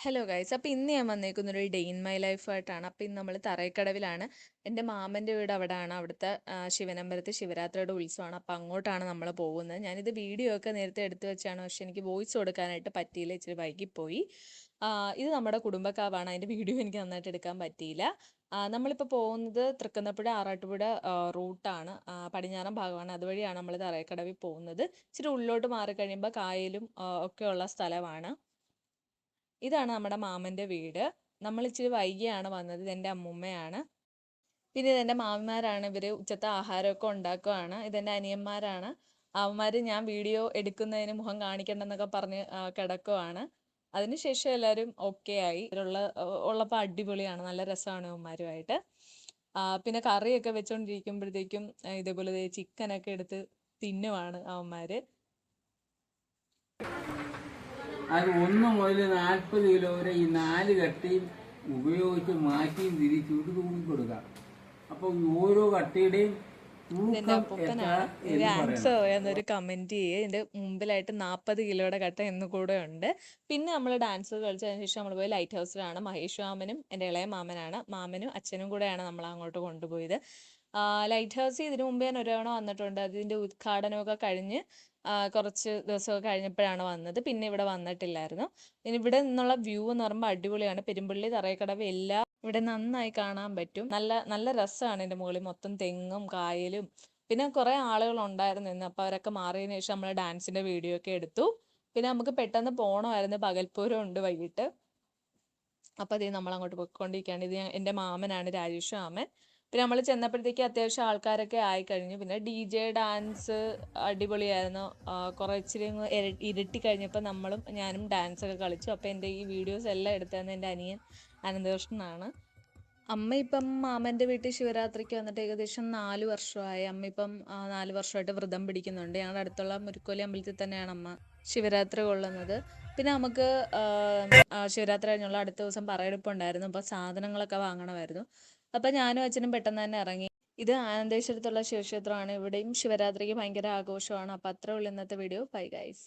Hello guys, അപ്പോൾ ഇന്ന് ഞാൻ വന്നേക്കുന്നൊരു ഡേ ഇൻ മൈ ലൈഫായിട്ടാണ്. അപ്പോൾ ഇന്ന് നമ്മൾ തറൈക്കടവിലാണ്. എൻ്റെ മാമൻ്റെ വീട് അവിടെയാണ്. അവിടുത്തെ ശിവനമ്പലത്തിൽ ശിവരാത്രിയുടെ ഉത്സവമാണ്. അപ്പോൾ അങ്ങോട്ടാണ് നമ്മൾ പോകുന്നത്. ഞാനിത് വീഡിയോ ഒക്കെ നേരത്തെ എടുത്തു വെച്ചാണ്, പക്ഷേ എനിക്ക് വോയിസ് കൊടുക്കാനായിട്ട് പറ്റിയില്ല, ഇച്ചിരി വൈകിപ്പോയി. ഇത് നമ്മുടെ കുടുംബക്കാവാണ്. അതിൻ്റെ വീഡിയോ എനിക്ക് നന്നായിട്ട് എടുക്കാൻ പറ്റിയില്ല. നമ്മളിപ്പോൾ പോകുന്നത് തൃക്കുന്നപ്പുഴ ആറാട്ടുപുഴ റൂട്ടാണ്, പടിഞ്ഞാറൻ ഭാഗമാണ്. അതുവഴിയാണ് നമ്മൾ തറൈക്കടവിൽ പോകുന്നത്. ഇച്ചിരി ഉള്ളിലോട്ട് മാറിക്കഴിയുമ്പോൾ കായലും ഒക്കെയുള്ള സ്ഥലമാണ്. ഇതാണ് നമ്മുടെ മാമൻ്റെ വീട്. നമ്മൾ ഇച്ചിരി വൈകിയാണ് വന്നത്. ഇതെൻ്റെ അമ്മൂമ്മയാണ്. പിന്നെ ഇതെൻ്റെ മാമിമാരാണ്. ഇവർ ഉച്ചത്തെ ആഹാരമൊക്കെ ഉണ്ടാക്കുകയാണ്. ഇതെൻ്റെ അനിയന്മാരാണ്. അവന്മാർ ഞാൻ വീഡിയോ എടുക്കുന്നതിന് മുഖം കാണിക്കണ്ടെന്നൊക്കെ പറഞ്ഞ് കിടക്കുവാണ്. അതിനുശേഷം എല്ലാവരും ഓക്കെ ആയി. ഉള്ളപ്പോൾ അടിപൊളിയാണ്, നല്ല രസമാണ് അവന്മാരുമായിട്ട്. പിന്നെ കറിയൊക്കെ വെച്ചുകൊണ്ടിരിക്കുമ്പോഴത്തേക്കും ഇതേപോലെ ചിക്കനൊക്കെ എടുത്ത് തിന്നുവാണ് അവന്മാർ. അത് 1 മുതൽ 40 കിലോ വരെ ഈ 4 കട്ടിയും ഉപയോഗിച്ച് മാറ്റിയും തിരിച്ചുവിട്ട് തൂക്കി കൊടുക്കാം. അപ്പോൾ ഓരോ കട്ടിയുടെയും ഇതെന്റെ അപ്പൂപ്പനാണ്. ഇത് ആൻസർ എന്നൊരു കമന്റ് ചെയ്യുക. ഇതിന്റെ മുമ്പിലായിട്ട് 40 കിലോയുടെ കട്ട എന്ന് കൂടെ ഉണ്ട്. പിന്നെ നമ്മൾ ഡാൻസ് കളിച്ചതിന് ശേഷം നമ്മൾ പോയി ലൈറ്റ് ഹൗസിലാണ്. മഹേഷ് മാമനും എൻ്റെ ഇളയ മാമനാണ്. മാമനും അച്ഛനും കൂടെയാണ് നമ്മൾ അങ്ങോട്ട് കൊണ്ടുപോയത്. ലൈറ്റ് ഹൗസ് ഇതിനു മുമ്പ് ഞാൻ ഒരു തവണ വന്നിട്ടുണ്ട്. അതിൻ്റെ ഉദ്ഘാടനമൊക്കെ കഴിഞ്ഞ് കുറച്ച് ദിവസമൊക്കെ കഴിഞ്ഞപ്പോഴാണ് വന്നത്. പിന്നെ ഇവിടെ വന്നിട്ടില്ലായിരുന്നു. ഇനി ഇവിടെ നിന്നുള്ള വ്യൂ എന്ന് പറയുമ്പോൾ അടിപൊളിയാണ്. പെരുമ്പള്ളി തറൈക്കടവ് എല്ലാം ഇവിടെ നന്നായി കാണാൻ പറ്റും. നല്ല നല്ല രസമാണ്. ഇതിൻ്റെ മുകളിൽ മൊത്തം തെങ്ങും കായലും. പിന്നെ കുറേ ആളുകൾ ഉണ്ടായിരുന്നു ഇന്ന്. അപ്പോൾ അവരൊക്കെ മാറിയതിന് ശേഷം നമ്മൾ ഡാൻസിൻ്റെ വീഡിയോ ഒക്കെ എടുത്തു. പിന്നെ നമുക്ക് പെട്ടെന്ന് പോകണമായിരുന്നു, പകൽപ്പൂരം ഉണ്ട് വൈകിട്ട്. അപ്പോൾ അതേ നമ്മൾ അങ്ങോട്ട് പോയിക്കൊണ്ടിരിക്കുകയാണ്. ഇത് എൻ്റെ മാമനാണ്, രാജേഷ് മാമൻ. പിന്നെ നമ്മൾ ചെന്നപ്പോഴത്തേക്ക് അത്യാവശ്യം ആൾക്കാരൊക്കെ ആയിക്കഴിഞ്ഞു. പിന്നെ DJ ഡാൻസ് അടിപൊളിയായിരുന്നു. കുറേ ഇച്ചിരി ഇരുട്ടി കഴിഞ്ഞപ്പോൾ ഞാനും ഡാൻസ് ഒക്കെ കളിച്ചു. അപ്പോൾ എൻ്റെ ഈ വീഡിയോസ് എല്ലാം എടുത്തതെന്ന് എൻ്റെ അനിയൻ അനന്തകൃഷ്ണനാണ്. അമ്മ ഇപ്പം മാമൻ്റെ വീട്ടിൽ ശിവരാത്രിക്ക് വന്നിട്ട് ഏകദേശം 4 വർഷമായി. അമ്മ ഇപ്പം 4 വർഷമായിട്ട് വ്രതം പിടിക്കുന്നുണ്ട്. ഞങ്ങളുടെ അടുത്തുള്ള മുരുക്കോലി അമ്പലത്തിൽ തന്നെയാണ് അമ്മ ശിവരാത്രി കൊള്ളുന്നത്. പിന്നെ നമുക്ക് ശിവരാത്രി കഴിഞ്ഞുള്ള അടുത്ത ദിവസം പറയെടുപ്പുണ്ടായിരുന്നു. അപ്പോൾ സാധനങ്ങളൊക്കെ വാങ്ങണമായിരുന്നു. അപ്പം ഞാനും അച്ഛനും പെട്ടെന്ന് തന്നെ ഇറങ്ങി. ഇത് ആനന്ദേശ്വരത്തുള്ള ശിവക്ഷേത്രമാണ്. ഇവിടെയും ശിവരാത്രിക്ക് ഭയങ്കര ആഘോഷമാണ്. അപ്പോൾ അത്രേ ഉള്ളൂ ഇന്നത്തെ വീഡിയോ. Bye guys.